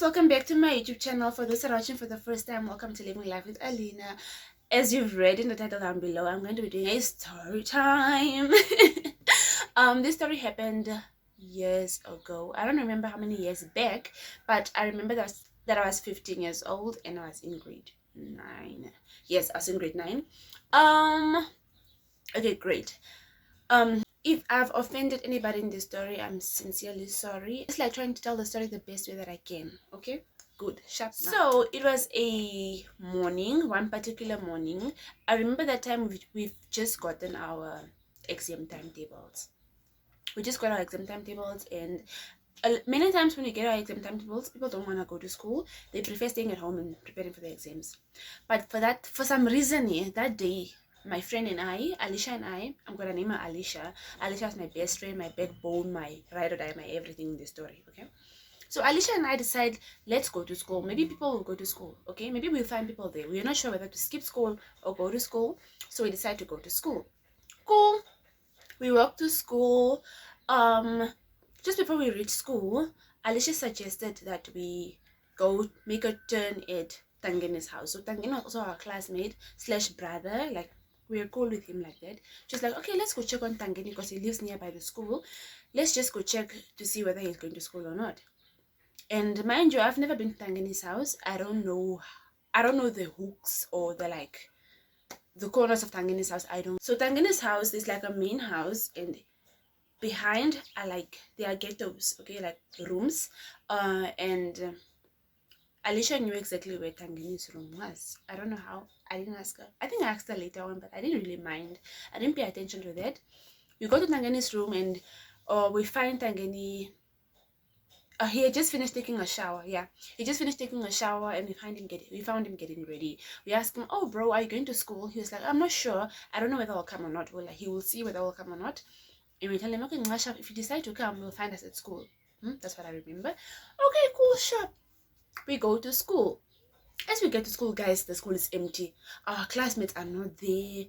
guys, welcome back to my YouTube channel. For those that are watching for the first time, welcome to Living Life with Alina. As you've read in the title down below, I'm going to be doing a story time. This story happened years ago. I don't remember how many years back, but I remember that I was 15 years old and I was in grade 9. Yes, I was in grade 9. Okay, great. If I've offended anybody in this story, I'm sincerely sorry. It's like trying to tell the story the best way that I can. Okay, good, sharp. So it was a morning, one particular morning. I remember that time we've just gotten our exam timetables. We just got our exam timetables, and many times when we get our exam timetables, people don't want to go to school. They prefer staying at home and preparing for the exams. But for some reason, that day, my friend and I, Alicia and I, I'm gonna name her Alicia. Alicia is my best friend, my backbone, my ride or die, my everything in the story. Okay, so Alicia and I decide, let's go to school. Maybe people will go to school. Okay, maybe we'll find people there. We're not sure whether to skip school or go to school, so we decide to go to school. Cool. We walk to school. Just before we reach school, Alicia suggested that we go make a turn at Tangene's house. So Tangene was also our classmate / brother. Like, we were cool with him like that. She's like, okay, let's go check on Tangene because he lives nearby the school. Let's just go check to see whether he's going to school or not. And mind you, I've never been to Tangene's house. I don't know the hooks or the corners of Tangene's house. I don't. So Tangene's house is like a main house, and behind are there are ghettos, okay, like rooms. And Alicia knew exactly where Tangene's room was. I don't know how. I didn't ask her. I think I asked her later on, but I didn't really mind. I didn't pay attention to that. We go to Tangene's room, and we find Tangene. He had just finished taking a shower. Yeah, he just finished taking a shower, and we found him getting ready. We asked him, "Oh, bro, are you going to school?" He was like, "I'm not sure. I don't know whether I'll come or not." Well, he will see whether I'll come or not. And we tell him, "Okay, sharp, if you decide to come, you'll find us at school." That's what I remember. Okay, cool, sharp. We go to school. As we get to school, guys, the school is empty. Our classmates are not there.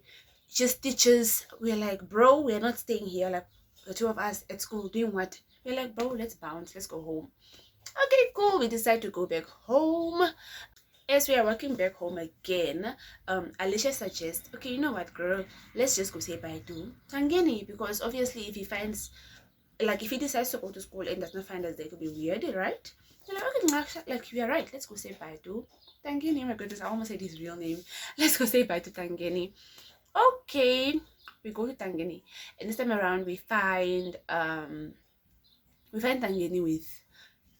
Just teachers. We're like, bro, we're not staying here. Like, the two of us at school doing what? We're like, bro, let's bounce. Let's go home. Okay, cool. We decide to go back home. As we are walking back home again, Alicia suggests, okay, you know what, girl, let's just go say bye to Tangene, because obviously if he decides to go to school and does not find us there, it will be weird, right? We're like, okay, you're right, let's go say bye to Tangene. My goodness, I almost said his real name. Let's go say bye to Tangene. Okay, we go to Tangene, and this time around we find Tangene with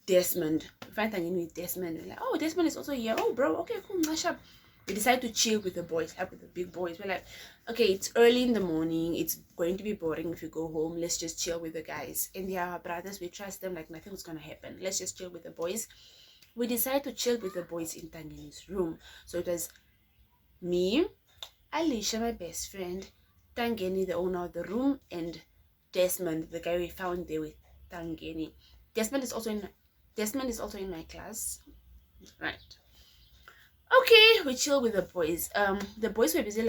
Desmond. We find Tangene with Desmond. We're like, oh, Desmond is also here. Oh, bro, okay, cool, mash up. We decide to chill with the boys, up with the big boys. We're like, okay, it's early in the morning. It's going to be boring if you go home. Let's just chill with the guys. And they are our brothers. We trust them like nothing's going to happen. Let's just chill with the boys. We decide to chill with the boys in Tangene's room. So it was me, Alicia, my best friend, Tangene, the owner of the room, and Desmond, the guy we found there with Tangene. Desmond is also in my class, right? Okay, we chill with the boys. The boys were busy,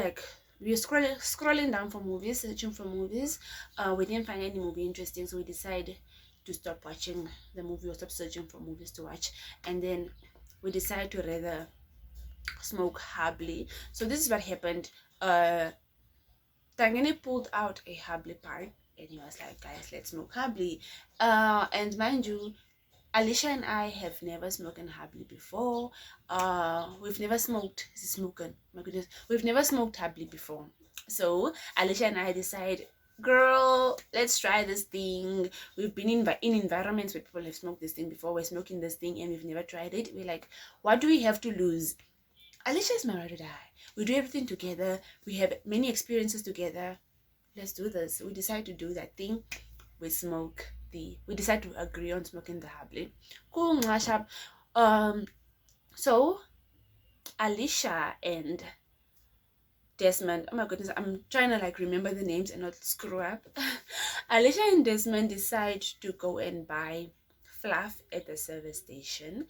we were scrolling down for movies, searching for movies. We didn't find any movie interesting, so we decided to stop watching the movie or stop searching for movies to watch. And then we decided to rather smoke hubbly. So this is what happened. Tangene pulled out a hubbly pipe, and he was like, guys, let's smoke hubbly. And mind you, Alicia and I have never smoked in hubbly before. We've never smoked. My goodness, we've never smoked hubbly before. So Alicia and I decide, girl, let's try this thing. We've been in environments where people have smoked this thing before. We're smoking this thing and we've never tried it. We're like, what do we have to lose? Alicia is my ride or die. We do everything together. We have many experiences together. Let's do this. We decide to do that thing. We decide to agree on smoking the hubbly. Cool, mash up. So Alicia and Desmond, oh my goodness, I'm trying to remember the names and not screw up. Alicia and Desmond decide to go and buy fluff at the service station.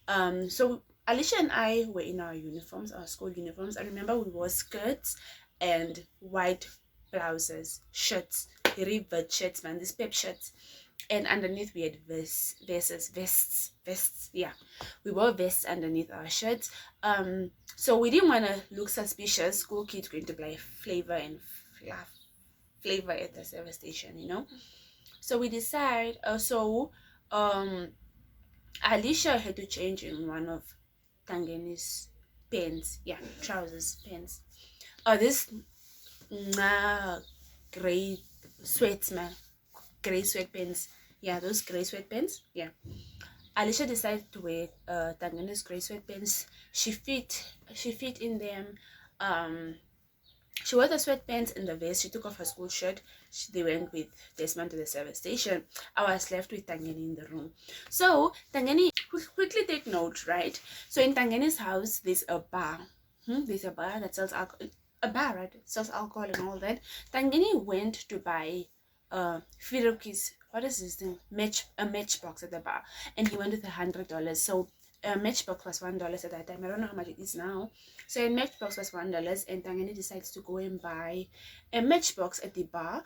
So Alicia and I were in our uniforms, our school uniforms. I remember we wore skirts and white blouses, shirts, revert shirts, man, these pep shirts. and underneath we had vests. Yeah, we wore vests underneath our shirts. So we didn't want to look suspicious. School kids going to buy flavor at the service station, you know. So we decide. Alicia had to change in one of Tangani's pants. Yeah, trousers, pants. This gray sweats, man. Gray sweatpants. Yeah, those gray sweatpants. Yeah. Alicia decided to wear Tangani's gray sweatpants. She fit in them. Um, she wore the sweatpants and the vest. She took off her school shirt. They went with Desmond to the service station. I was left with Tangani in the room. So Tangani, quickly take note, right? So in Tangani's house, there's a bar. There's a bar that sells alcohol. A bar, right? It sells alcohol and all that. Tangani went to buy Firuki's, what is this thing? A matchbox at the bar, and he went with $100. So a matchbox was $1 at that time. I don't know how much it is now. So a matchbox was $1, and Tangani decides to go and buy a matchbox at the bar.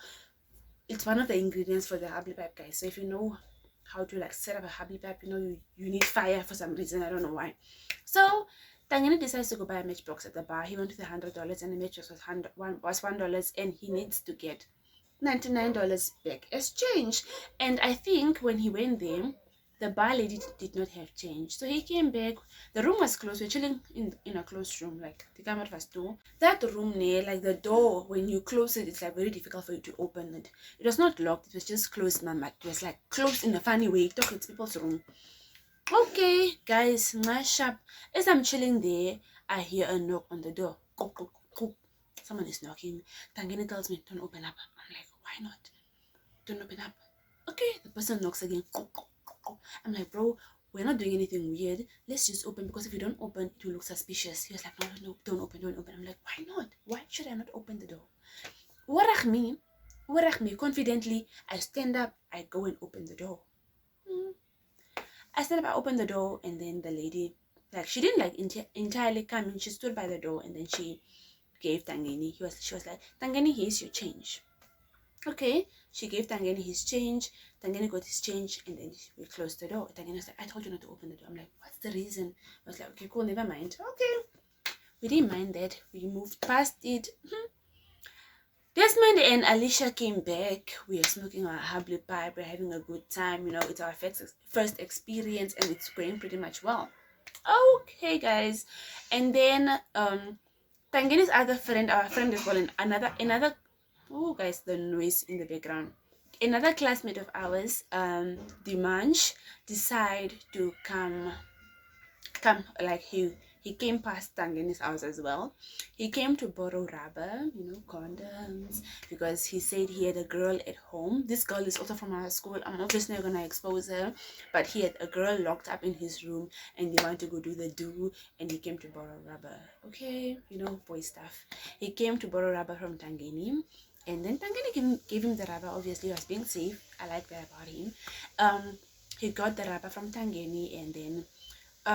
It's one of the ingredients for the habli pipe, guys. So if you know how to like set up a habli pipe, you know you need fire for some reason. I don't know why. So Tangani decides to go buy a matchbox at the bar. He went with $100, and the matchbox was $1, and he needs to get $99 back as change. And I think when he went there, the bar lady did not have change. So he came back. The room was closed. We're chilling in a closed room. Like the camera was door. That room there, like the door, when you close it, it's like very difficult for you to open it. It was not locked. It was just closed, man. But it was like closed in a funny way. Talk, it's people's room. Okay, guys, smash up. As I'm chilling there, I hear a knock on the door. Someone is knocking. Tangani tells me, don't open up. I'm like, why not? Don't open up. Okay, the person knocks again. I'm like, bro, we're not doing anything weird. Let's just open, because if you don't open, it will look suspicious. He was like, no, don't open. I'm like, why not? Why should I not open the door? Warach me, confidently, I stand up, I go and open the door. I stand up, I open the door, and then the lady, like, she didn't like entirely come in. She stood by the door, and then she gave Tangani. She was like, Tangani, here's your change. Okay, she gave Tangani his change. Tangani got his change, and then we closed the door. Tangani was like, I told you not to open the door. I'm like, what's the reason? I was like, okay, cool, never mind. Okay, we didn't mind that. We moved past it. Desmond and Alicia came back. We are smoking our habli pipe. We're having a good time. You know, it's our first experience, and it's going pretty much well. Okay, guys, and then Tangani's other friend, our friend as well, and another. Oh, guys, the noise in the background. Another classmate of ours, Dimanche, decided to come like he came past Tangani's house as well. He came to borrow rubber, you know, condoms, because he said he had a girl at home. This girl is also from our school. I'm obviously not gonna expose her, but he had a girl locked up in his room, and they wanted to go do the do, and he came to borrow rubber. Okay, you know, boy stuff. He came to borrow rubber from Tangani, and then Tangani gave him the rubber. Obviously, he was being safe. I like that about him. He got the rubber from Tangani, and then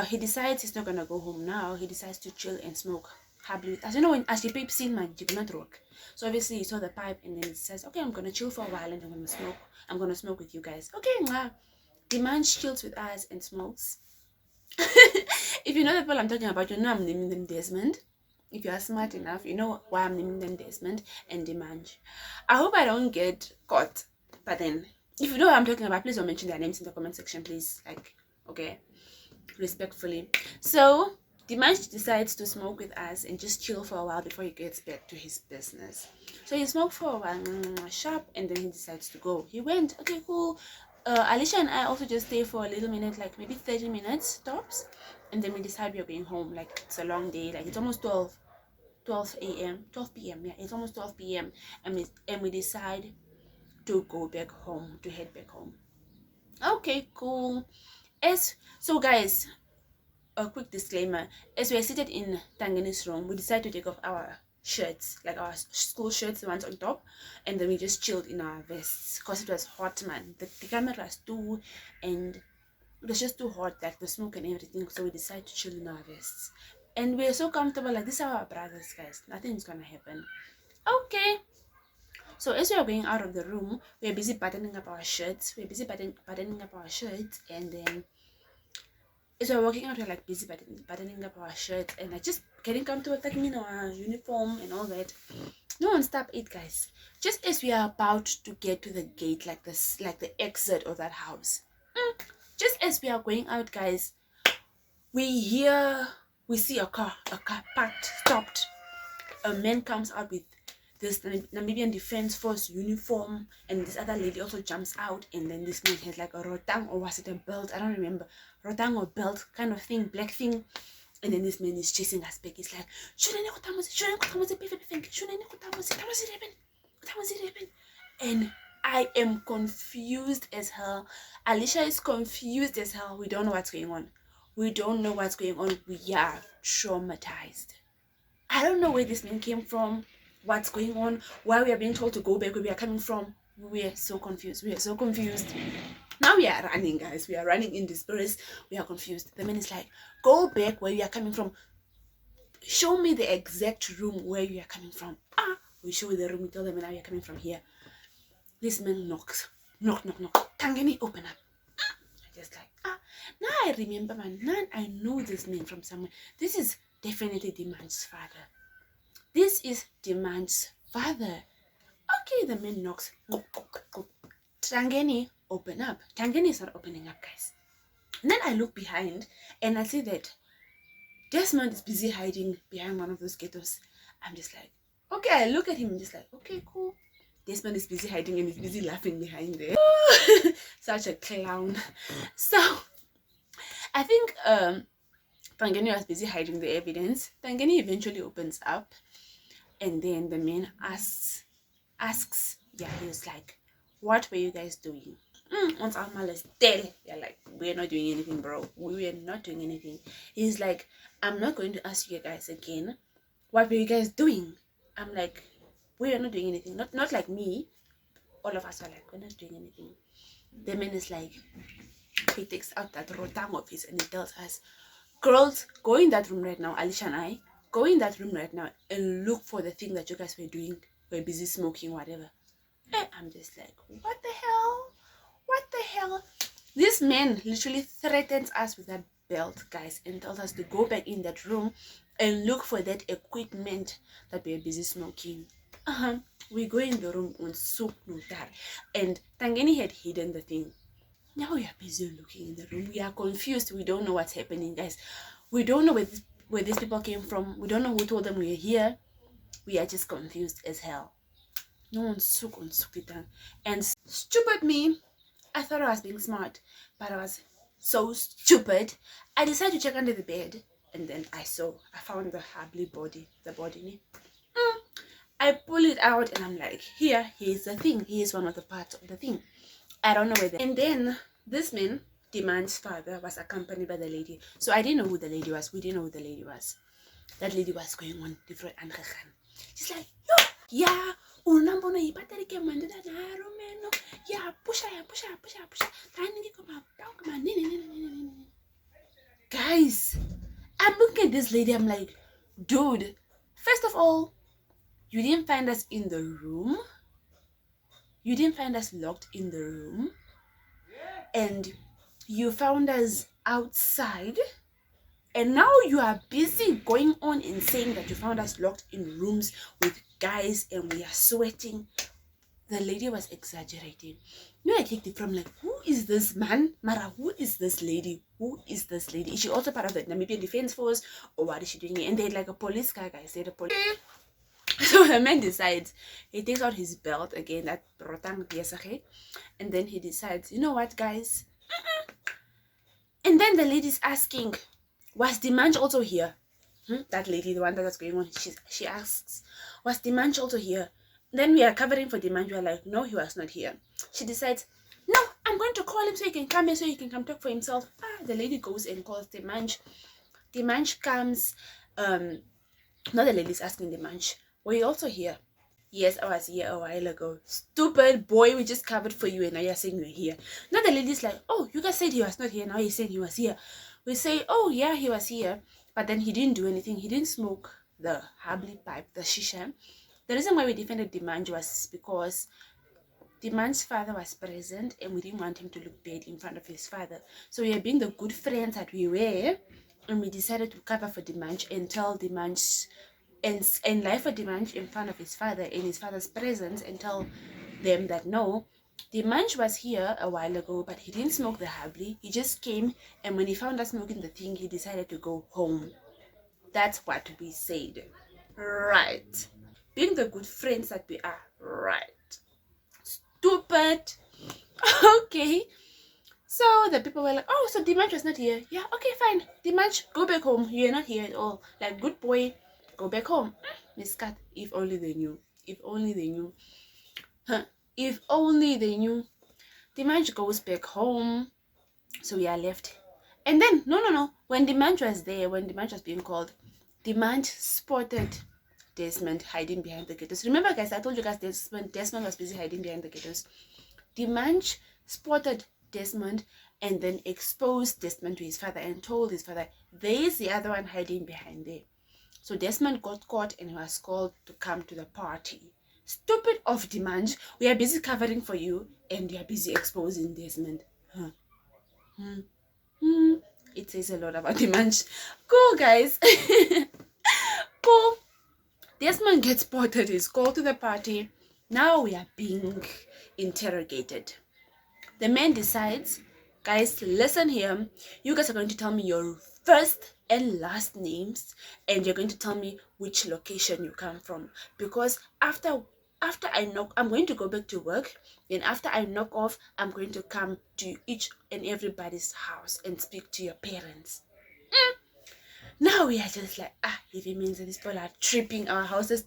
he decides he's not gonna go home now. He decides to chill and smoke habli. As you know, as the pipe scene, man, you cannot rock. So obviously he saw the pipe, and then he says, okay, I'm gonna chill for a while, and I'm gonna smoke with you guys. Okay, the man chills with us and smokes. If you know the people I'm talking about, you know I'm naming them Desmond. If you are smart enough, you know why I'm naming them Desmond and Dimanche. I hope I don't get caught. But then, if you know what I'm talking about, please don't mention their names in the comment section, please. Like, okay, respectfully. So Dimanche decides to smoke with us and just chill for a while before he gets back to his business. So he smoked for a while, sharp, and then he decides to go. He went, okay, cool. Alicia and I also just stay for a little minute, like maybe 30 minutes tops, and then we decide we are going home. Like, it's a long day, like it's almost 12 p.m. Yeah, it's almost 12 p.m. and we decide to go back home, to head back home. Okay, cool. So guys, a quick disclaimer: as we are seated in Tangani's room, we decided to take off our shirts, like our school shirts, the ones on top, and then we just chilled in our vests because it was hot, man. The camera was too, and it was just too hot, like the smoke and everything. So we decided to chill in our vests, and we are so comfortable. Like, these are our brothers, guys. Nothing's gonna happen. Okay, So as we are going out of the room, we are busy buttoning up our shirts. We're busy buttoning up our shirts, and then as we're walking out, we're like busy buttoning up our shirts and like just getting comfortable with, like, you know, our uniform and all that. No one stop it, guys. Just as we are about to get to the gate, like this, like the exit of that house, just as we are going out, guys, we see a car parked, stopped. A man comes out with this Namibian Defense Force uniform, and this other lady also jumps out, and then this man has like a rotang, or was it a belt? I don't remember. Rotang or belt kind of thing, black thing. And then this man is chasing us back. He's like, and I am confused as hell. Alicia is confused as hell. We don't know what's going on. We don't know what's going on. We are traumatized. I don't know where this man came from, what's going on, why we are being told to go back where we are coming from. We are so confused. We are so confused. Now we are running, guys. We are running in despair. We are confused. The man is like, go back where you are coming from. Show me the exact room where you are coming from. We show you the room. We tell them now you are coming from here. This man knocks. Knock. Tangani, open up. I just like, now I remember, man. Now I know this name from somewhere. This is definitely Demand's father. This is Demand's father. Okay, the man knocks. Tangani, open up. Tangani is not opening up, guys. And then I look behind and I see that Desmond is busy hiding behind one of those ghettos. I'm just like, okay, I look at him and just like, okay, cool. Desmond is busy hiding and he's busy laughing behind there. Such a clown. So I think Tangani was busy hiding the evidence. Tangani eventually opens up, and then the man asks, yeah, he was like, what were you guys doing? Once Alma is dead, they're like, we're not doing anything, bro. We are not doing anything. He's like, I'm not going to ask you guys again, what were you guys doing? I'm like, we are not doing anything. Not like me. All of us are like, we're not doing anything. The man is like, he takes out that rotang of his and he tells us, girls, go in that room right now. Alicia and I, go in that room right now and look for the thing that you guys were doing. We're busy smoking, whatever. And I'm just like, what the hell? What the hell? This man literally threatens us with that belt, guys, and tells us to go back in that room and look for that equipment that we're busy smoking. We go in the room on soup notar, and Tangani had hidden the thing. Now we are busy looking in the room. We are confused. We don't know what's happening, guys. We don't know where these people came from. We don't know who told them we are here. We are just confused as hell. No one sook on Sukitan. And stupid me, I thought I was being smart, but I was so stupid. I decided to check under the bed, and then I found the Habli body, the body. I pull it out, and I'm like, here's the thing. Here's one of the parts of the thing. I don't know where and then this man, Demand's father, was accompanied by the lady. So I didn't know who the lady was. We didn't know who the lady was. That lady was going on different angegaan. She's like, yo, yeah, unambona ipaterike mandela na romeno. Yeah, push. Guys, I'm looking at this lady. I'm like, dude, first of all, you didn't find us in the room. You didn't find us locked in the room. And you found us outside. And now you are busy going on and saying that you found us locked in rooms with guys and we are sweating. The lady was exaggerating. You know, I kicked it from like, who is this man? Mara, who is this lady? Who is this lady? Is she also part of the Namibian Defense Force? Or what is she doing? And they had like a police guy said a police. So the man decides, he takes out his belt again, that rotang piesage, and then he decides, you know what, guys? And then the lady's asking, was Dimanche also here? That lady, the one that was going on, she asks, was Dimanche also here? Then we are covering for Dimanche. We are like, no, he was not here. She decides, no, I'm going to call him so he can come here, so he can come talk for himself. The lady goes and calls Dimanche. Dimanche comes. Now the lady's asking Dimanche, were you also here? Yes, I was here a while ago. Stupid boy, we just covered for you and now you're saying you're here. Now the lady's like, oh, you guys said he was not here. Now he's saying he was here. We say, oh yeah, he was here. But then he didn't do anything. He didn't smoke the habli pipe, the shisha. The reason why we defended Dimanche was because Dimanche's father was present and we didn't want him to look bad in front of his father. So we are being the good friends that we were, and we decided to cover for Dimanche and tell Dimanche and lie for Dimanche in front of his father in his father's presence and tell them that no, Dimanche was here a while ago, but he didn't smoke the habli. He just came, and when he found us smoking the thing, he decided to go home. That's what we said. Right. Being the good friends that we are. Right. Stupid. Okay. So the people were like, oh, so Dimanche was not here. Yeah, okay, fine. Dimanche, go back home. You're not here at all. Like, good boy, go back home. Miss Cat, if only they knew. If only they knew. Huh. If only they knew. Dimanche goes back home. So we are left. And then, no. When Dimanche was there, when Dimanche was being called, Dimanche spotted Desmond hiding behind the ghettos. Remember, guys, I told you guys Desmond was busy hiding behind the ghettos. Dimanche spotted Desmond and then exposed Desmond to his father and told his father, there's the other one hiding behind there. So Desmond got caught and he was called to come to the party. Stupid of Dimanche. We are busy covering for you and you are busy exposing Desmond. Huh. It says a lot about Dimanche. Cool, guys. Cool. Desmond gets spotted, is called to the party. Now we are being interrogated. The man decides, guys, listen here. You guys are going to tell me your first and last names, and you're going to tell me which location you come from. Because after I knock, I'm going to go back to work. Then after I knock off, I'm going to come to each and everybody's house and speak to your parents. Now we are just like, if it means that these people are tripping our houses.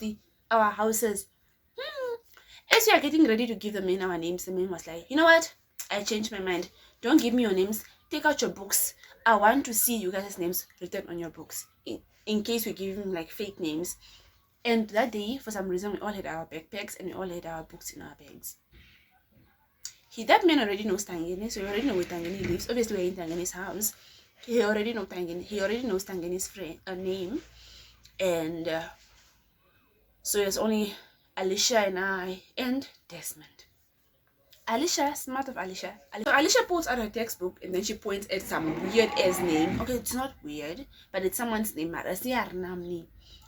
As we are getting ready to give the men our names, the man was like, you know what? I changed my mind. Don't give me your names. Take out your books. I want to see you guys' names written on your books. In case we give him like fake names. And that day, for some reason, we all had our backpacks and we all had our books in our bags. That man already knows Tangeni, so we already know where Tangeni lives. Obviously, we're in Tangeni's house. He already knows Tangeni. He already knows Tangeni's name. And so it's only Alicia and I and Desmond. Alicia, smart of Alicia. So Alicia pulls out her textbook and then she points at some weird ass name. Okay, it's not weird, but it's someone's name.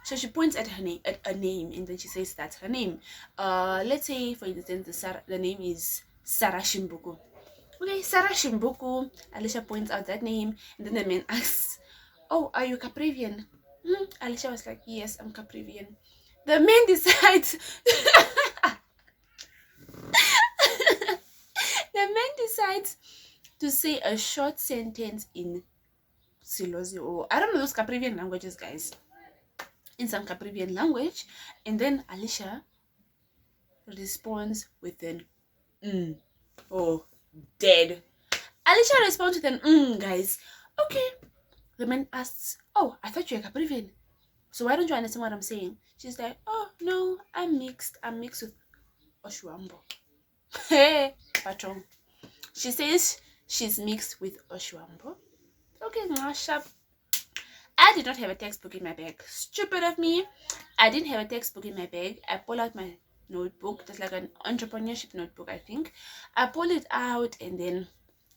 So she points at her name, at a name, and then she says that's her name. Let's say, for instance, the name is Sarah Shimbuku. Okay, Sarah Shimbuku. Alicia points out that name, and then the man asks, "Oh, are you Caprivian?" Alicia was like, "Yes, I'm Caprivian." The man decides. The man decides to say a short sentence in Silozi, or I don't know those Caprivian languages, guys. In some Caprivian language, and then Alicia responds with an oh, dead. Alicia responds with an guys. Okay. The man asks, "Oh, I thought you were Caprivian. So why don't you understand what I'm saying?" She's like, "Oh no, I'm mixed. I'm mixed with Oshuambo." Hey, patron. She says she's mixed with Oshuambo. Okay, sharp. I did not have a textbook in my bag. Stupid of me. I didn't have a textbook in my bag. I pull out my notebook. That's like an entrepreneurship notebook, I think. I pull it out and then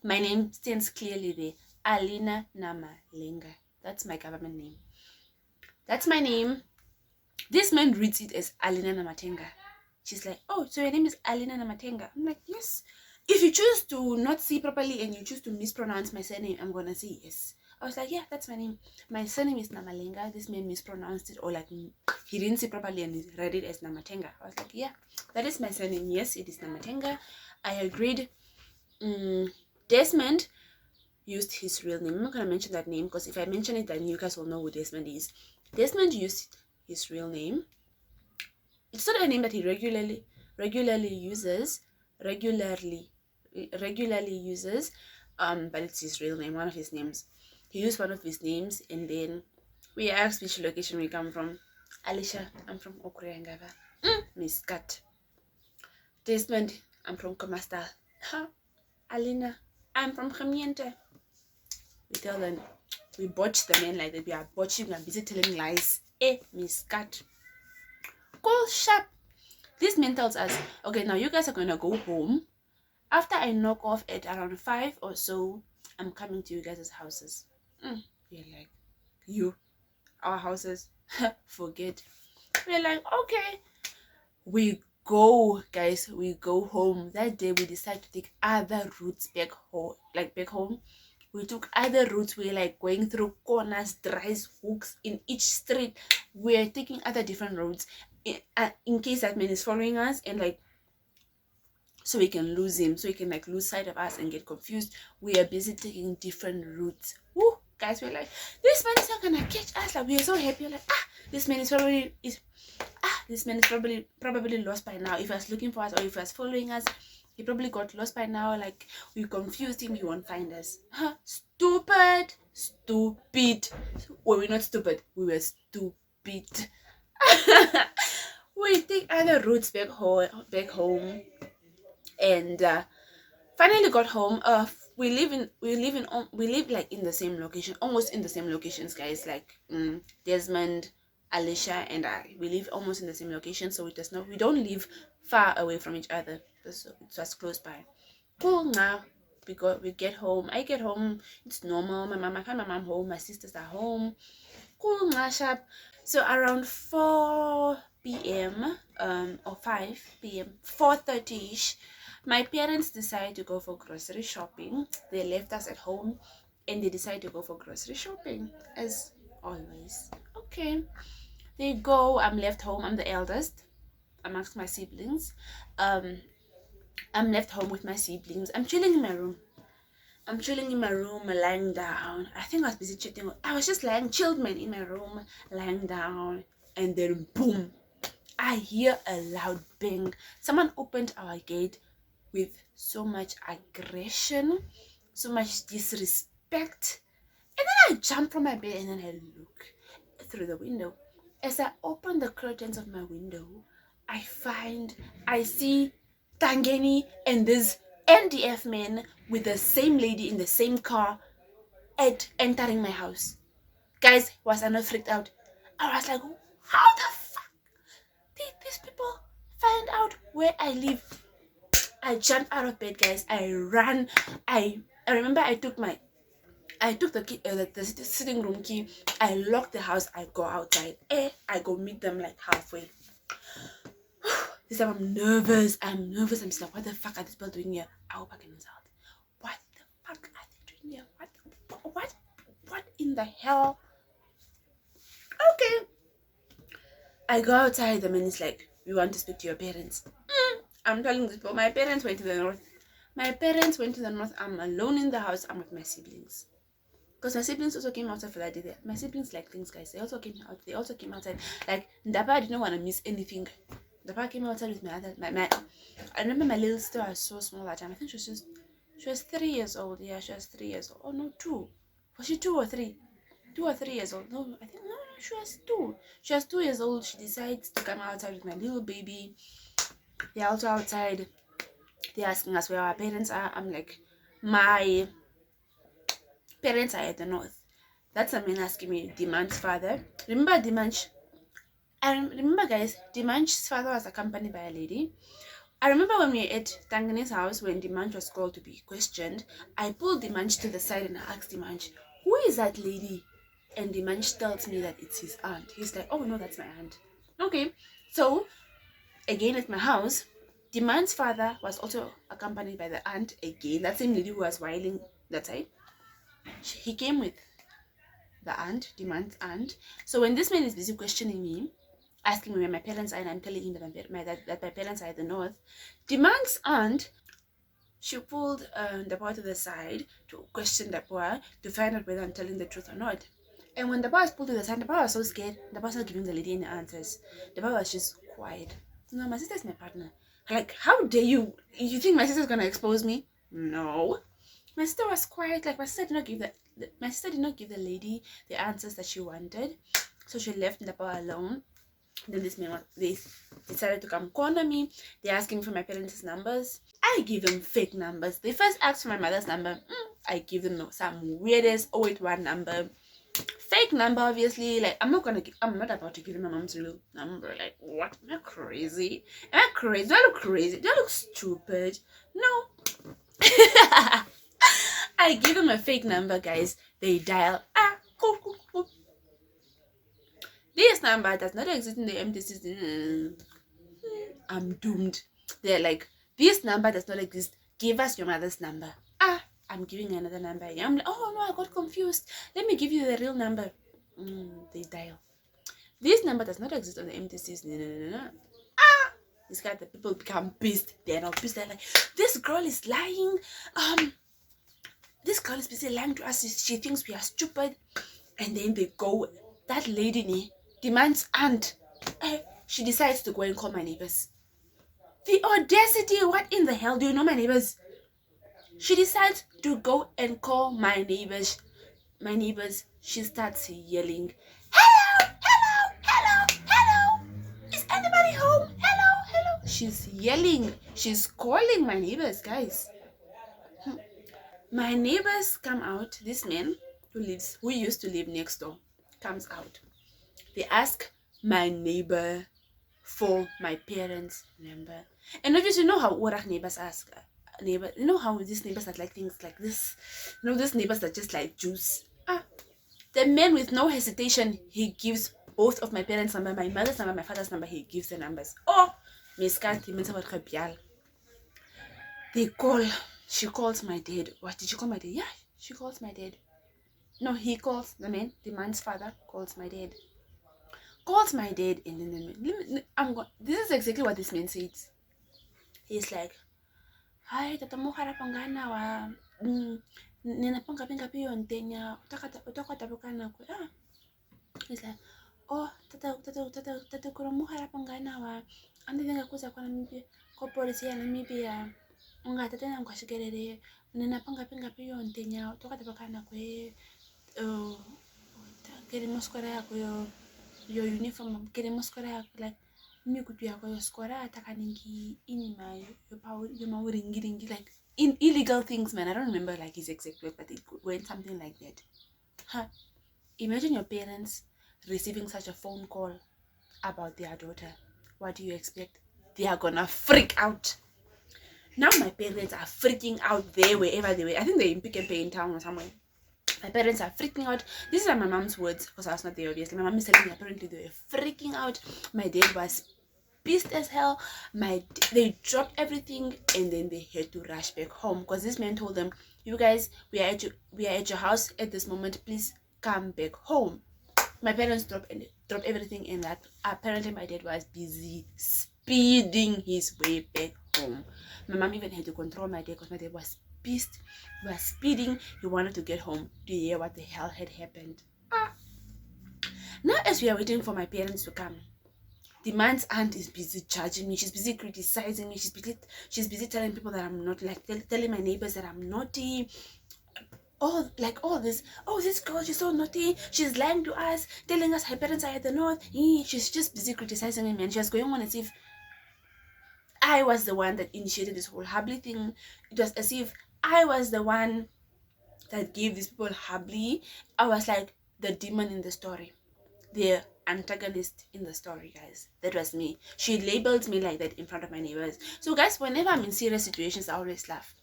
my name stands clearly there. Alina Namalenga. That's my government name. That's my name. This man reads it as Alina Namatenga. She's like, "Oh, so your name is Alina Namatenga?" I'm like, "Yes." If you choose to not see properly and you choose to mispronounce my surname, I'm gonna say yes. I was like, "Yeah, that's my name. My surname is Namalenga." This man mispronounced it, or like he didn't see properly and he read it as Namatenga. I was like, "Yeah, that is my surname. Yes, it is Namatenga." I agreed. Desmond used his real name. I'm not gonna mention that name because if I mention it, then you guys will know who Desmond is. Desmond used his real name. It's not a name that he regularly uses, but it's his real name, one of his names. He used one of his names, and then we asked which location we come from. Alicia, I'm from Okreyangava. Miss Kat. Desmond, I'm from Komastal. Alina, I'm from Khamiente. We tell them, we botch the men like that. We are botching, we are busy telling lies. Miss Kat. Call sharp. This man tells us, okay, now you guys are gonna go home. After I knock off at around 5 or so, I'm coming to you guys' houses. We're like, you, our houses, forget. We're like, okay. We go, guys, we go home. That day we decided to take other routes back home, back home. We took other routes. We're like going through corners, drives, hooks in each street. We're taking other different roads in case that man is following us, and like, so we can lose him, so he can like lose sight of us and get confused. We are busy taking different routes. Woo, guys, we're like, this man is not gonna catch us. Like, we are so happy. We're like, this man is probably lost by now. If he was looking for us or if he was following us, he probably got lost by now. Like, we confused him, he won't find us. Stupid. Well, we're not stupid, we were stupid. We take other routes back home, and finally got home. We live like in the same location, almost in the same locations, guys. Like Desmond, Alicia, and I, we live almost in the same location, so we don't live far away from each other. So it was close by. Cool. Now we get home. I get home. It's normal. I find my mom home. My sisters are home. Cool. Sharp. So around 4 p.m. Or 5 p.m. 4:30ish. My parents decide to go for grocery shopping. They left us at home and they decide to go for grocery shopping, as always. Okay. They go. I'm left home. I'm the eldest amongst my siblings. I'm left home with my siblings. I'm chilling in my room. Lying down. I think I was busy chatting. I was just chilled, man, in my room, lying down. And then boom, I hear a loud bang. Someone opened our gate with so much aggression, so much disrespect. And then I jump from my bed and then I look through the window. As I open the curtains of my window, I see Tangeni and this NDF man with the same lady in the same car entering my house. Guys, was I not freaked out? I was like, how the fuck did these people find out where I live? I jumped out of bed, guys. I ran. I remember I took the key, the sitting room key. I locked the house. I go outside. I go meet them like halfway. This time I'm nervous. I'm just like, what the fuck are these people doing here? I hope I can result. What the fuck are they doing here? What in the hell? Okay. I go outside. The man is like, we want to speak to your parents. I'm telling these people, my parents went to the north. I'm alone in the house. I'm with my siblings. Because my siblings also came outside for that day. My siblings like things, guys. They also came outside. Like, Ndaba didn't want to miss anything. Ndaba came outside with my I remember my little sister was so small that time. I think she was 3 years old. Yeah, she was 3 years old. Oh no, 2. Was she 2 or 3? 2 or 3 years old. No, I think no, she was 2. She was 2 years old. She decides to come outside with my little baby. They're also outside. They're asking us where our parents are. I'm like, my parents are at the north. That's a man asking me Dimanche's father. Remember Dimanche? I remember, guys, Dimanche's father was accompanied by a lady. I remember when we were at Tangani's house, when Dimanche was called to be questioned, I pulled Dimanche to the side and I asked Dimanche, who is that lady? And Dimanche tells me that it's his aunt. He's like, oh no, that's my aunt. Okay, so again at my house, Dimanche's father was also accompanied by the aunt again, that same lady who was whiling that side. He came with the aunt, Dimanche's aunt. So when this man is busy questioning me, asking me where my parents are, and I'm telling him that my parents are at the north, Dimanche's aunt, she pulled the boy to the side to question the boy to find out whether I'm telling the truth or not. And when the boy was pulled to the side, the boy was so scared. The boy was not giving the lady any answers. The boy was just quiet. No, my sister's my partner. Like, how dare you? You think my sister's gonna expose me? No. My sister was quiet. Like, my sister did not give the lady the answers that she wanted. So she left the boy alone. Then they decided to come corner me. They're asking for my parents' numbers. I give them fake numbers. They first asked for my mother's number. I give them some weirdest 081 number. fake number, obviously. Like, I'm not about to give you my mom's real number. Like, what? Am I crazy? Am I crazy? Do I look crazy? Do I look stupid? No. I give them a fake number, guys. They dial. This number does not exist in the empty system. I'm doomed. They're like, this number does not exist. Give us your mother's number. I'm giving another number. I'm like, oh no, I got confused. Let me give you the real number. They dial. This number does not exist on the empty system. This guy, the people become pissed. They're not pissed. They're like, this girl is lying. This girl is busy lying to us. She thinks we are stupid. And then they go. That lady demands aunt. She decides to go and call my neighbors. The audacity! What in the hell? Do you know my neighbors? She decides to go and call my neighbors. My neighbors. She starts yelling, hello, hello, hello, hello. Is anybody home? Hello, hello. She's yelling. She's calling my neighbors, guys. My neighbors come out. This man who used to live next door comes out. They ask my neighbor for my parents' number. And obviously, you know how what neighbors ask. You know how these neighbors that like things like this. You know, these neighbors that just like juice. The man with no hesitation, he gives both of my parents' number, my mother's number, my father's number. He gives the numbers. Miss Kathy, they call. She calls my dad. What did she call my dad? Yeah, she calls my dad. No, he calls the man. The man's father calls my dad. Calls my dad, and then this is exactly what this man says. He's like, hi, tata mo harapangana wa ninapanga pinga piyo ntenya utakata bukana ko. He's like, oh, tata kuro mo harapangana wa andi denga kuza kwa namibi ko polisi ya Namibia unga tata na kwashigerere ninapanga pinga piyo ntenya utakata bukana ko queremos correr yako yo uniform, queremos correr yako like me kutu yako yo squara takaningi inima yo mawuringi like in illegal things, man. I don't remember like his exact word, but it went something like that. Imagine your parents receiving such a phone call about their daughter. What do you expect? They are gonna freak out. Now my parents are freaking out there wherever they were. I think they're in Pick and Pay in town or somewhere. My parents are freaking out. These are my mom's words because I was not there, obviously. My mom is telling me apparently they were freaking out. My dad was pissed as hell. They dropped everything and then they had to rush back home because this man told them, you guys, we are at your house at this moment. Please come back home. My parents dropped everything in that. Apparently my dad was busy speeding his way back home. My mom even had to control my dad because my dad was pissed. He was speeding. He wanted to get home to hear what the hell had happened. Now as we are waiting for my parents to come, the man's aunt is busy judging me. She's busy criticizing me. She's busy telling people that I'm not, like telling my neighbors that I'm naughty. All this. Oh, this girl, she's so naughty. She's lying to us, telling us her parents are at the north. She's just busy criticizing me, and she's going on as if I was the one that initiated this whole Habli thing. It was as if I was the one that gave these people Habli. I was like the demon in the story, the antagonist in the story, guys. That was me. She labeled me like that in front of my neighbors. So guys, whenever I'm in serious situations, I always laugh.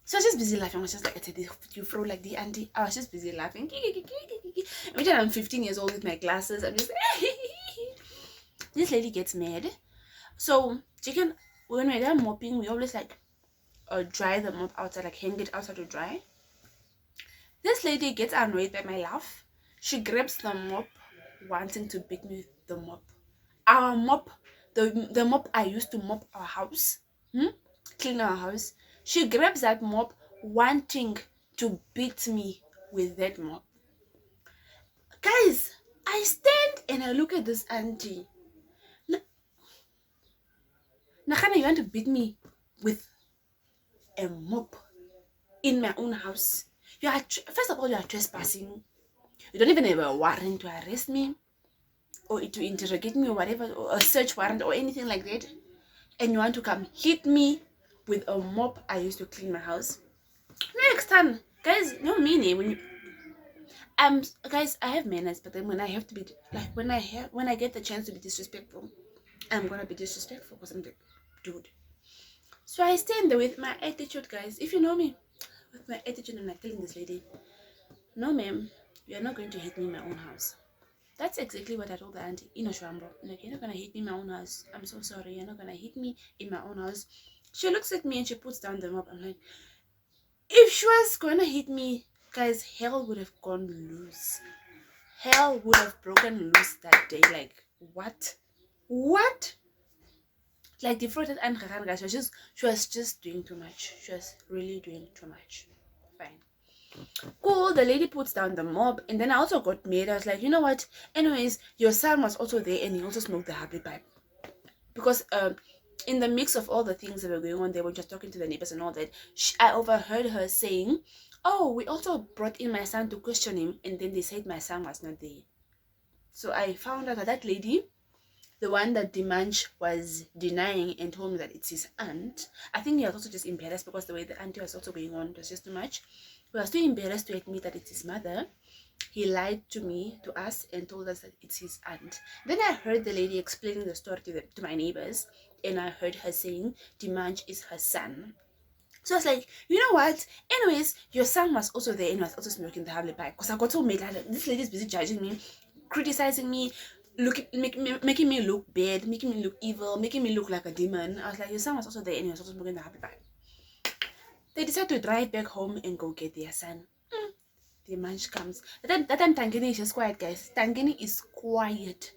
So I was just busy laughing. I was just like, you throw like the auntie. I was just busy laughing. Imagine I'm 15 years old with my glasses. I'm just this lady gets mad. So chicken, when we're done mopping, we always like dry the mop outside, like hang it outside to dry. This lady gets annoyed by my laugh. She grabs the mop, wanting to beat me with the mop. Our mop, the mop I used to mop our house, clean our house. She grabs that mop, wanting to beat me with that mop. Guys, I stand and I look at this auntie. Nakana, you want to beat me with a mop in my own house? First of all, you are trespassing. You don't even have a warrant to arrest me or to interrogate me or whatever, or a search warrant or anything like that. And you want to come hit me with a mop I used to clean my house. Next time, guys, no meaning. guys, I have manners, but then when I have to be like when I get the chance to be disrespectful, I'm gonna be disrespectful because I'm like, dude. So I stand there with my attitude, guys. If you know me, with my attitude, I'm like telling this lady, no, ma'am, you're not going to hit me in my own house. That's exactly what I told the auntie in Oshwambo. Like, you're not gonna hit me in my own house. I'm so sorry. You're not gonna hit me in my own house. She looks at me and she puts down the mop. I'm like, if she was gonna hit me, guys, hell would have gone loose. Hell would have broken loose that day. Like, what? What? Like, defrauded and guys, she was just doing too much. She was really doing too much. Fine. Cool, the lady puts down the mob, and then I also got mad. I was like, you know what? Anyways, your son was also there, and he also smoked the happy pipe. Because in the mix of all the things that were going on, they were just talking to the neighbors and all that. I overheard her saying, "Oh, we also brought in my son to question him, and then they said my son was not there." So I found out that lady, the one that Dimanche was denying and told me that it's his aunt, I think he was also just embarrassed because the way the auntie was also going on was just too much. He was too embarrassed to admit that it's his mother. He lied to me, to us, and told us that it's his aunt. Then I heard the lady explaining the story to my neighbors, and I heard her saying Dimanche is her son. So I was like, you know what? Anyways, your son was also there and was also smoking the Havli pipe. Because I got so mad, like, this lady's busy judging me, criticizing me, making me look bad, making me look evil, making me look like a demon. I was like, your son was also there and he was also smoking the Havli pipe. They decided to drive back home and go get their son. The munch comes. That time Tangani is just quiet, guys. Tangani is quiet.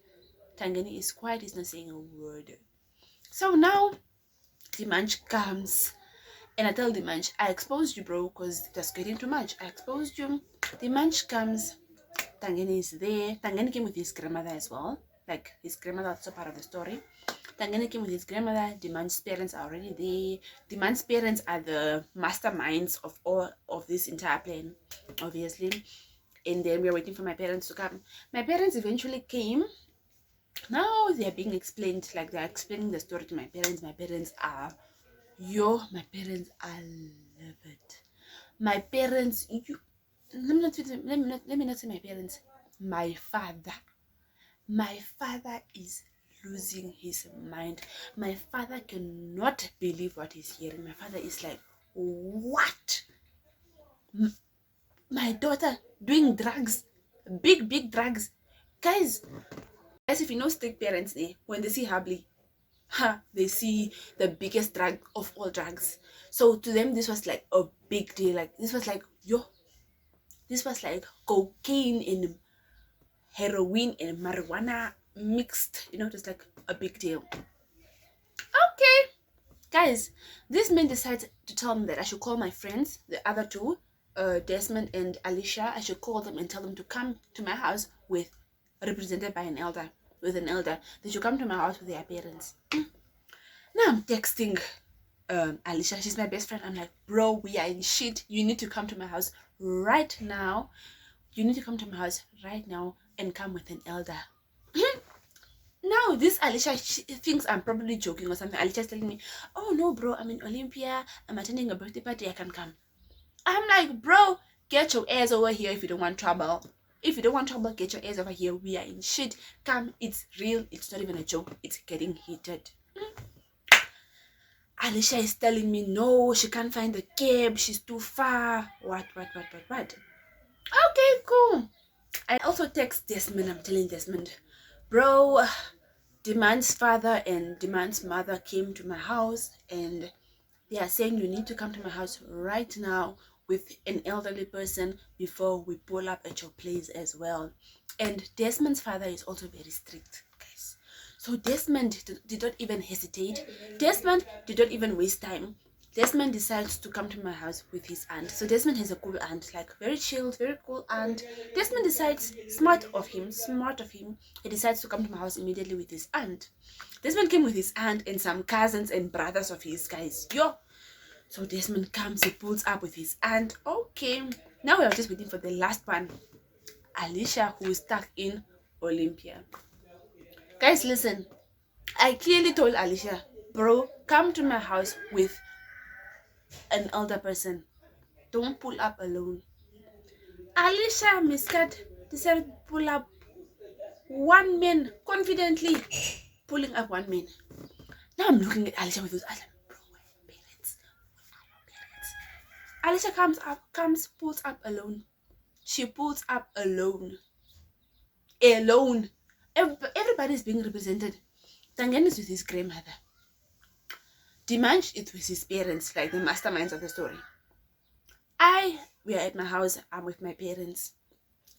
Tangani is quiet. He's not saying a word. So now the munch comes. And I tell the munch, I exposed you, bro, because it was getting too much. I exposed you. The munch comes. Tangani is there. Tangani came with his grandmother as well. Like, his grandmother was also part of the story. Tangani came with his grandmother. The man's parents are already there. The man's parents are the masterminds of all of this entire plan, obviously. And then we are waiting for my parents to come. My parents eventually came. Now they are being explained, like they're explaining the story to my parents. My parents are, my parents are livid. My parents, let me not say my parents. My father is losing his mind. My father cannot believe what he's hearing. My father is like, what? My daughter doing drugs, big drugs. Guys, as if you know strict parents, when they see Habli, they see the biggest drug of all drugs. So to them, this was like a big deal. Like, this was like, this was like cocaine and heroin and marijuana mixed, just like a big deal. Okay, guys, this man decides to tell me that I should call my friends, the other two, Desmond and Alicia. I should call them and tell them to come to my house represented by an elder. They should come to my house with their parents. Now I'm texting Alicia. She's my best friend. I'm like, bro, we are in shit. You need to come to my house right now. You need to come to my house right now and come with an elder. Now this Alicia, she thinks I'm probably joking or something. Alicia's telling me, oh no, bro, I'm in Olympia. I'm attending a birthday party. I can come. I'm like, bro, get your ass over here if you don't want trouble. If you don't want trouble, get your ass over here. We are in shit. Come, it's real. It's not even a joke. It's getting heated. Alicia is telling me, no, she can't find the cab. She's too far. What? Okay, cool. I also text Desmond. I'm telling Desmond, bro, Demand's father and Demand's mother came to my house and they are saying you need to come to my house right now with an elderly person before we pull up at your place as well. And Desmond's father is also very strict, guys. So Desmond did not even hesitate. Desmond did not even waste time. Desmond decides to come to my house with his aunt. So Desmond has a cool aunt, like very chilled, very cool aunt. Desmond decides, smart of him, he decides to come to my house immediately with his aunt. Desmond came with his aunt and some cousins and brothers of his, guys. So Desmond comes, he pulls up with his aunt. Okay, now we are just waiting for the last one, Alicia, who is stuck in Olympia. Guys, listen, I clearly told Alicia, bro, come to my house with an elder person. Don't pull up alone. Alicia Miscat decided to pull up one man confidently, pulling up one man. Now I'm looking at Alicia with those eyes like, bro, where are your parents? Where are your parents? Alicia pulls up alone. She pulls up alone. Alone. Everybody's being represented. Tangen is with his grandmother. Dimanche is with his parents, like the masterminds of the story. We are at my house. I'm with my parents.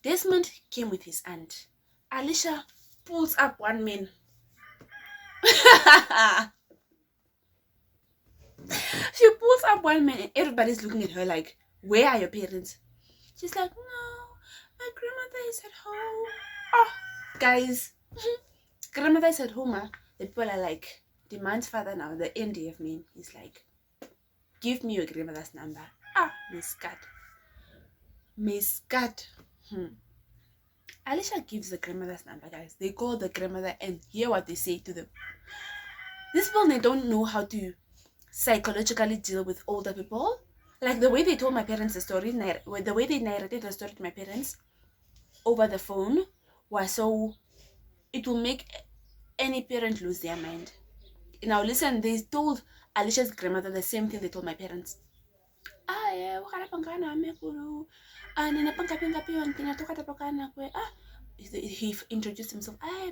Desmond came with his aunt. Alicia pulls up one man. She pulls up one man and everybody's looking at her like, where are your parents? She's like, no, my grandmother is at home. Oh, guys, grandmother is at home. Huh? The people are like, Demand's father now, the NDF man, he's like, give me your grandmother's number. Ah, Miss Cat. Alicia gives the grandmother's number, guys. They call the grandmother and hear what they say to them. These people, they don't know how to psychologically deal with older people. Like the way they told my parents the story, the way they narrated the story to my parents over the phone was so, it will make any parent lose their mind. Now listen, they told Alicia's grandmother the same thing they told my parents. He introduced himself. I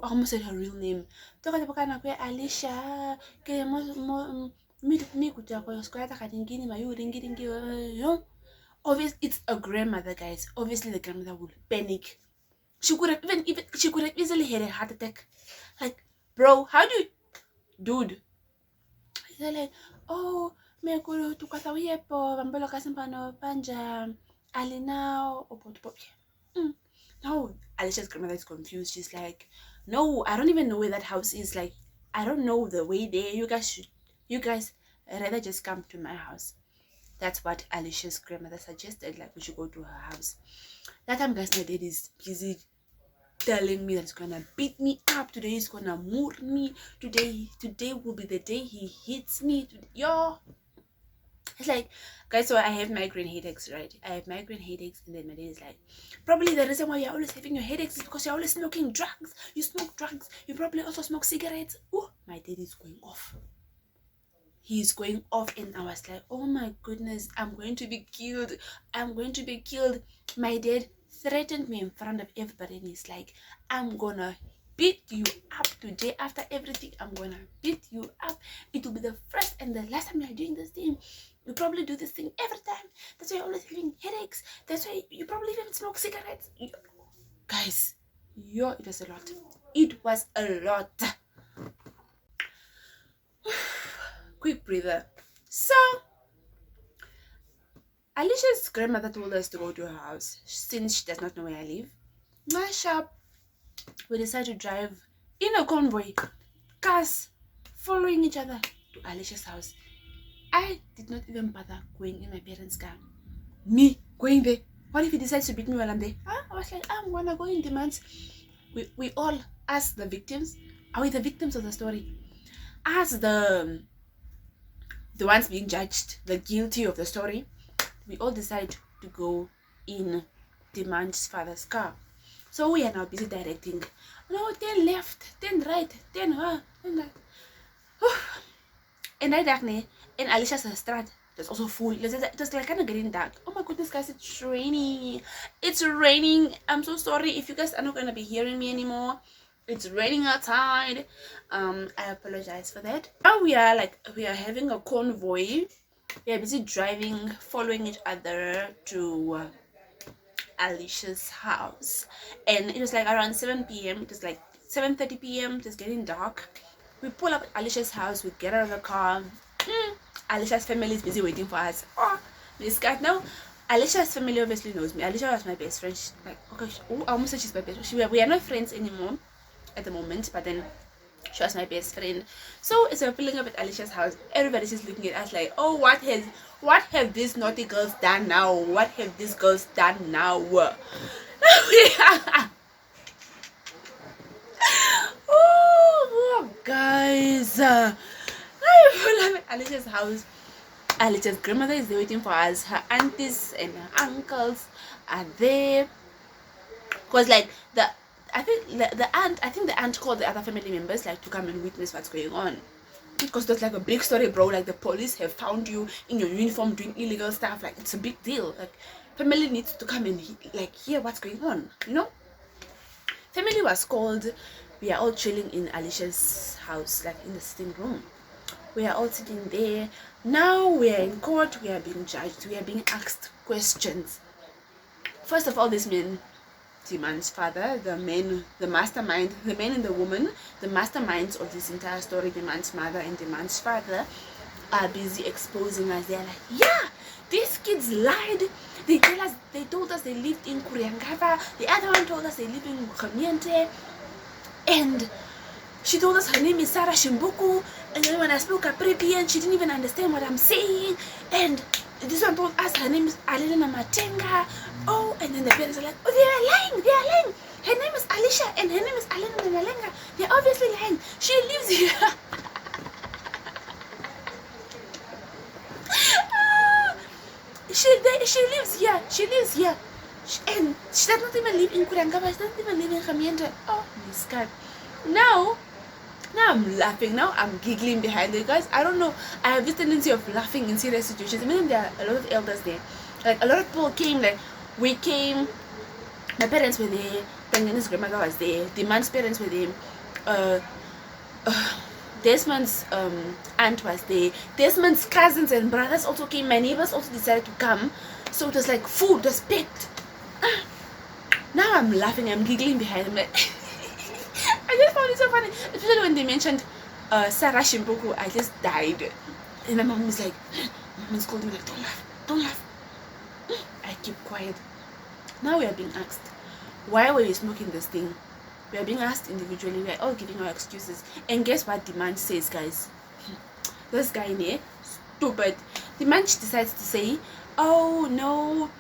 almost said her real name. Alicia. Obviously, it's a grandmother, guys. Obviously, the grandmother would panic. She could have easily had a heart attack. Like, bro, how do you, dude? They're like, oh, me kuru tukasa wiyepo, bambolo kasimpano panja, alinao, No, Alicia's grandmother is confused. She's like, no, I don't even know where that house is. Like, I don't know the way there. You guys rather just come to my house. That's what Alicia's grandmother suggested. Like, we should go to her house. That time, guys, my dad is busy telling me that he's gonna beat me up. Today he's gonna murder me. Today will be the day he hits me. Yo, it's like, guys, so I have migraine headaches, right? I have migraine headaches, and then my dad is like, probably the reason why you're always having your headaches is because you're always smoking drugs. You smoke drugs. You probably also smoke cigarettes. Oh, my dad is going off. He's going off, and I was like, oh my goodness, I'm going to be killed. I'm going to be killed. My dad threatened me in front of everybody, and he's like, I'm gonna beat you up today. After everything, I'm gonna beat you up. It will be the first and the last time you're doing this thing. You probably do this thing every time. That's why you're always having headaches. That's why you probably even smoke cigarettes. Guys, it was a lot. It was a lot. Quick breather. So Alicia's grandmother told us to go to her house since she does not know where I live. My shop. We decided to drive in a convoy, cars following each other to Alicia's house. I did not even bother going in my parents' car. Me going there. What if he decides to beat me while I'm there? I was like, I'm gonna go in demands. We all, as the victims, are we the victims of the story? As the ones being judged, the guilty of the story, we all decide to go in Demand's father's car. So we are now busy directing. No, then left, then right, then right. And I darkness, and Alicia's strat. That's also full. It was like kind of getting dark. Oh my goodness, guys, it's raining. It's raining. I'm so sorry if you guys are not gonna be hearing me anymore. It's raining outside. I apologize for that. Now we are having a convoy. We are busy driving, following each other to Alicia's house, and it was like around 7 p.m. It was like 7:30 p.m. It was getting dark. We pull up at Alicia's house. We get out of the car. Alicia's family is busy waiting for us. Oh, this guy now. Alicia's family obviously knows me. Alicia was my best friend. She's like, okay, I almost said she's my best friend. We are not friends anymore at the moment, but then she was my best friend. So as we're pulling up at Alicia's house, everybody's just looking at us like, oh, what have these naughty girls done now? What have these girls done now? Oh, guys, Alicia's house. Alicia's grandmother is there waiting for us. Her aunties and her uncles are there. Cause like the aunt called the other family members like to come and witness what's going on. Because there's like a big story, bro. Like the police have found you in your uniform doing illegal stuff. Like it's a big deal. Like family needs to come and like hear what's going on. You know. Family was called. We are all chilling in Alicia's house, like in the sitting room. We are all sitting there. Now we are in court. We are being judged. We are being asked questions. First of all, this man, Diman's father, the mastermind, the man and the woman, the masterminds of this entire story, Diman's mother and Diman's father, are busy exposing us. They're like, yeah, these kids lied. They told us they lived in Kuriangava. The other one told us they live in Kamiente. And she told us her name is Sarah Shimbuku. And then when I spoke Capripian, she didn't even understand what I'm saying. And this one told us her name is Alina Matenga. Oh, and then the parents are like, oh, they are lying. Her name is Alicia and her name is Alina Malenga. They're obviously lying. She lives here. She lives here. And she does not even live in Kurangaba. She doesn't even live in Kamiente. Oh, my God. Now I'm laughing. Now I'm giggling behind it, guys. I don't know. I have this tendency of laughing in serious situations. I mean, there are a lot of elders there. Like a lot of people came. Like we came. My parents were there. Tangani's grandmother was there. The man's parents were there. Desmond's aunt was there. Desmond's cousins and brothers also came. My neighbors also decided to come. So it was like food was picked. Now I'm laughing. I'm giggling behind them. Like I just found it so funny, especially when they mentioned Sarah Shimbuku. I just died. And my mom is like, my mom's calling me like, don't laugh. I keep quiet. Now we are being asked, why were you smoking this thing? We are being asked individually. We are all giving our excuses. And guess what Demand says, guys? This guy in here, stupid. Demand decides to say, oh no,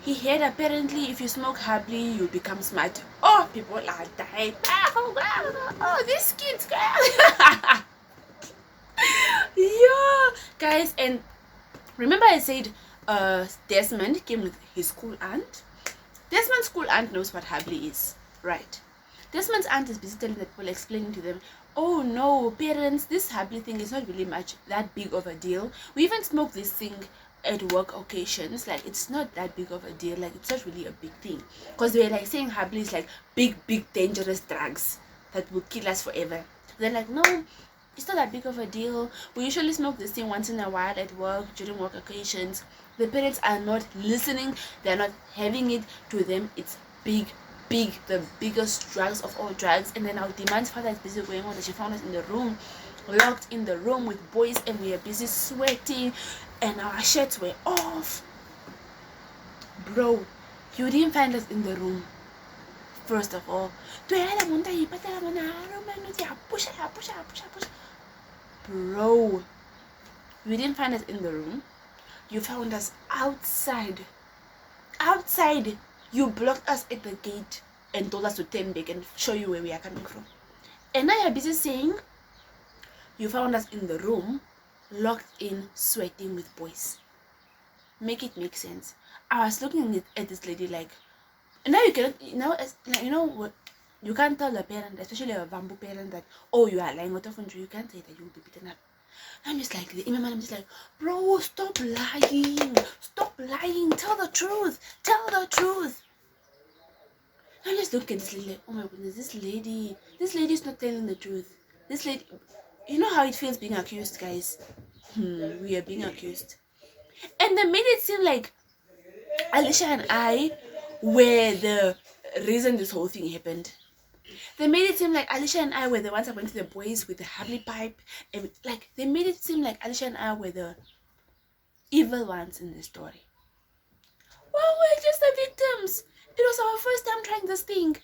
he heard apparently if you smoke happily you become smart. Oh, people are dying. Oh, these kids, guys. Yeah, guys. And remember I said Desmond came with his school aunt. Desmond's school aunt knows what happily is, right? Desmond's aunt is busy telling the people, explaining to them, oh no, parents, this happily thing is not really that big of a deal. We even smoke this thing at work occasions. Like it's not that big of a deal. Like it's not really a big thing, because they're like saying happily is like big dangerous drugs that will kill us forever. They're like, no, it's not that big of a deal. We usually smoke this thing once in a while at work, during work occasions. The parents are not listening. They're not having it. To them it's big, the biggest drugs of all drugs. And then our Demand's father is busy going on that she found us in the room, locked in the room with boys, and we are busy sweating and our shirts were off. Bro, you didn't find us in the room. First of all, bro, you didn't find us in the room. You found us outside. You blocked us at the gate and told us to turn back and show you where we are coming from. And now you're busy saying you found us in the room, locked in, sweating with boys. Make it make sense. I was looking at this lady like, now you cannot, you know what, you can't tell a parent, especially a Vambu parent, that, oh, you are lying. What often you can't say that you will be beaten up. I'm just like, I'm just like, bro, stop lying, tell the truth. I'm just looking at this lady like, oh my goodness, this lady is not telling the truth. This lady, you know how it feels being accused, guys? We are being accused. And they made it seem like Alicia and I were the reason this whole thing happened. They made it seem like Alicia and I were the ones that went to the boys with the happy pipe. And like, they made it seem like Alicia and I were the evil ones in the story. Well, we're just the victims. It was our first time trying this thing.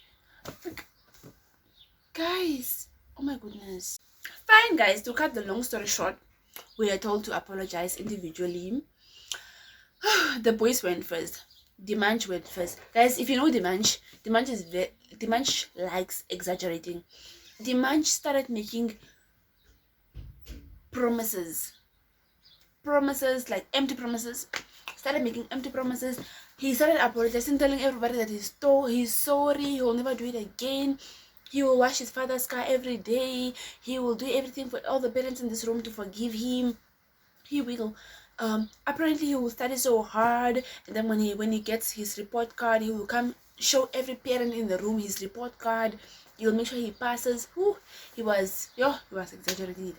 Guys, oh my goodness. Fine, guys, to cut the long story short, we are told to apologize individually. The boys went first. Dimanche went first. Guys, if you know Dimanche likes exaggerating. Dimanche started making promises promises, like empty promises. Started making empty promises. He started apologizing, telling everybody that he's sorry, he will never do it again. He will wash his father's car every day. He will do everything for all the parents in this room to forgive him. He will apparently he will study so hard, and then when he gets his report card, he will come show every parent in the room his report card. He'll make sure he passes. Whew, he was exaggerating.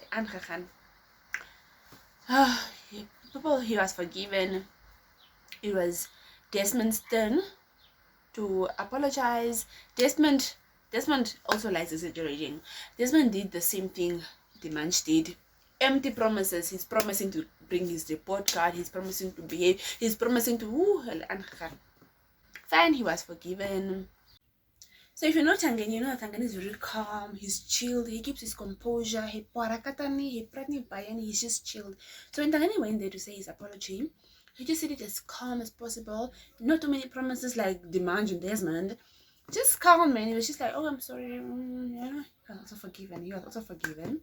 He was forgiven. It was Desmond's turn to apologize. Desmond also likes exaggerating. Desmond did the same thing Dimanche did. Empty promises. He's promising to bring his report card. He's promising to behave. He's promising to fine. He was forgiven. So if you know Tangani, you know Tangani is very calm. He's chilled. He keeps his composure. He's just chilled. So when Tangani went there to say his apology, he just said it as calm as possible. Not too many promises like Dimanche and Desmond. Just calm, man. He was just like, oh, I'm sorry. Yeah. He was also forgiven.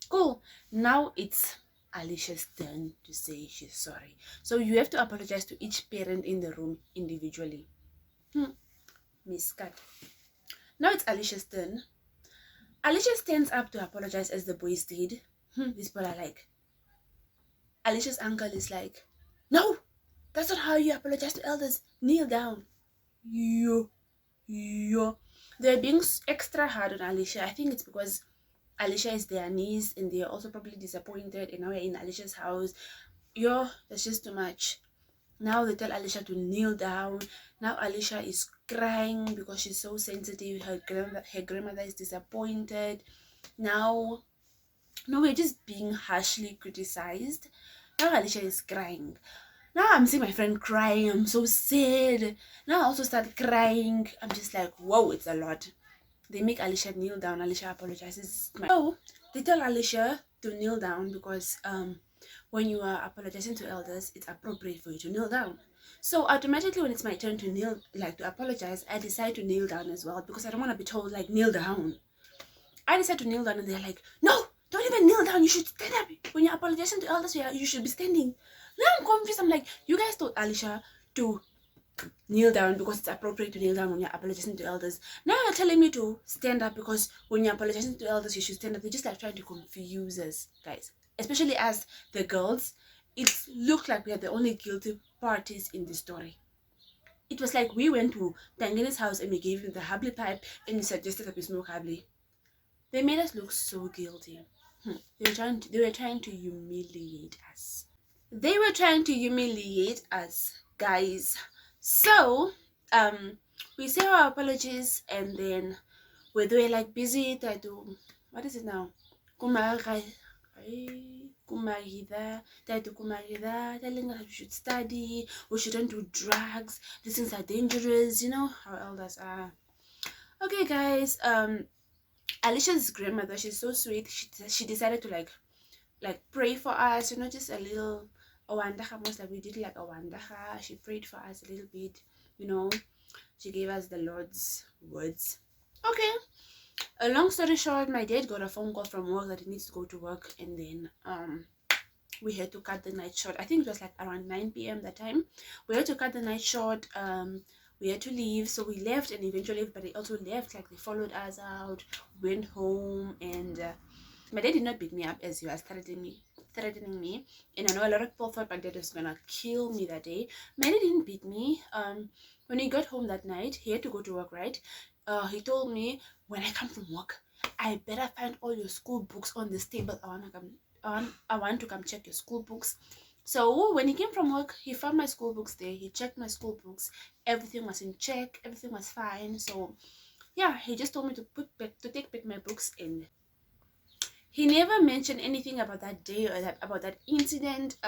Cool. Now it's Alicia's turn to say she's sorry. So you have to apologize to each parent in the room individually. Miss Kat. Now it's Alicia's turn. Alicia stands up to apologize as the boys did. These people are like. Alicia's uncle is like, no, that's not how you apologize to elders. Kneel down. Yo. They're being extra hard on Alicia. I think it's because Alicia is their niece and they're also probably disappointed, and now we're in Alicia's house. That's just too much. Now they tell Alicia to kneel down. Now Alicia is crying because she's so sensitive. Her grandmother is disappointed. Now we're just being harshly criticized. Now Alicia is crying. Now I'm seeing my friend crying. I'm so sad. Now I also start crying. I'm just like, whoa, it's a lot. They make Alicia kneel down. Alicia apologizes. So they tell Alicia to kneel down because when you are apologizing to elders, it's appropriate for you to kneel down. So automatically when it's my turn to apologize, I decide to kneel down as well because I don't want to be told like kneel down. I decide to kneel down and they're like, no, don't even kneel down. You should stand up. When you're apologizing to elders, you should be standing. Now I'm confused. I'm like, you guys told Alicia to kneel down because it's appropriate to kneel down when you're apologizing to elders. Now you're telling me to stand up because when you're apologizing to elders, you should stand up. They're just like trying to confuse us, guys. Especially as the girls, it looked like we are the only guilty parties in this story. It was like we went to Tangani's house and we gave him the habli pipe and we suggested that we smoke habli. They made us look so guilty. They were trying to humiliate us. They were trying to humiliate us, guys. So, we say our apologies and then we were like busy what is it now? Telling us we should study, we shouldn't do drugs, these things are dangerous, you know how elders are. Okay guys, Alicia's grandmother, she's so sweet. She decided to like pray for us, you know, just a little awandaha, most like we did like awandaha. She prayed for us a little bit, you know. She gave us the Lord's words. Okay, a long story short, my dad got a phone call from work that he needs to go to work, and then we had to cut the night short. I think it was like around 9 p.m. that time. We had to cut the night short. We had to leave, so we left, and eventually everybody also left. Like they followed us out, went home, and my dad did not beat me up as he was threatening me. And I know a lot of people thought my dad was gonna kill me that day. My dad didn't beat me. When he got home that night, he had to go to work, right? He told me, when I come from work, I better find all your school books on this table. I want to come check your school books. So when he came from work, he found my school books there. He checked my school books. Everything was in check. Everything was fine. So yeah, he just told me to take back my books, and he never mentioned anything about that day or about that incident.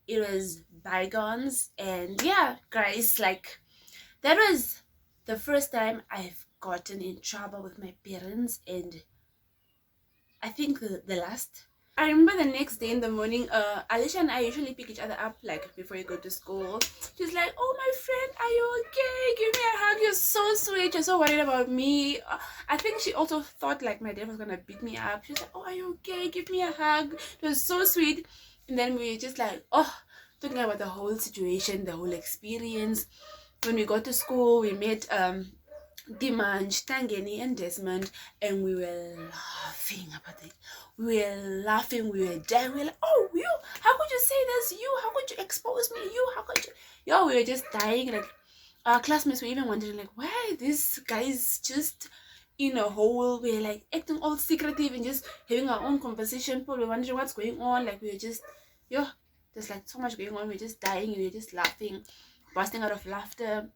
It was bygones. And yeah, guys, like that was the first time I've gotten in trouble with my parents, and I think the last. I remember the next day in the morning, Alicia and I usually pick each other up like before you go to school. She's like, oh my friend, are you okay? Give me a hug. You're so sweet. You're so worried about me. I think she also thought like my dad was gonna beat me up. She's like, oh, are you okay? Give me a hug. It was so sweet. And then we were just like, oh, talking about the whole situation, the whole experience. When we got to school, we met Dimanche, Tangeni, and Desmond, and we were laughing about it. We were laughing, we were dying. We were like, oh, you, how could you say this? You, how could you expose me? You, how could you? Yo, we were just dying. Like, our classmates were even wondering, like, why these guys just in a hole? We're like acting all secretive and just having our own conversation. People were wondering what's going on. Like, we were just, yo, there's like so much going on. We're just dying. We were just laughing, bursting out of laughter.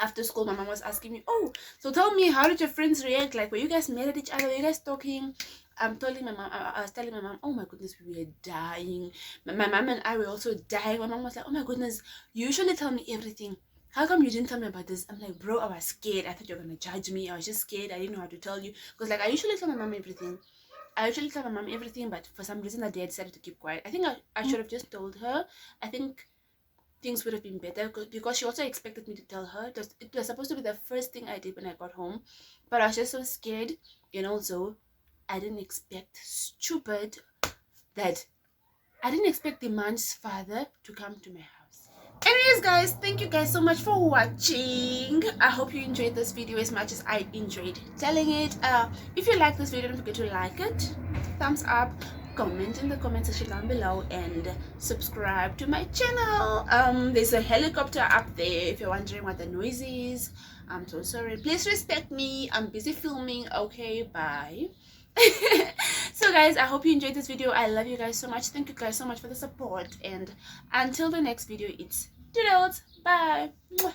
After school, my mom was asking me, oh, so tell me, how did your friends react? Like, were you guys mad at each other? Were you guys talking? I was telling my mom, oh my goodness, we were dying. My mom and I were also dying. My mom was like, oh my goodness, you usually tell me everything. How come you didn't tell me about this? I'm like, bro, I was scared. I thought you were gonna judge me. I was just scared. I didn't know how to tell you. Because like I usually tell my mom everything. But for some reason that day I decided to keep quiet. I think I should have just told her. I think things would have been better because she also expected me to tell her. It was supposed to be the first thing I did when I got home, but I was just so scared, and also I didn't expect that I didn't expect the man's father to come to my house. Anyways, guys, thank you guys so much for watching. I hope you enjoyed this video as much as I enjoyed telling it. If you like this video, don't forget to like it, thumbs up, comment in the comment section down below, and subscribe to my channel. There's a helicopter up there if you're wondering what the noise is. I'm so sorry. Please respect me. I'm busy filming. Okay, bye. So guys, I hope you enjoyed this video. I love you guys so much. Thank you guys so much for the support, and until the next video, it's doodles. Bye. Mwah.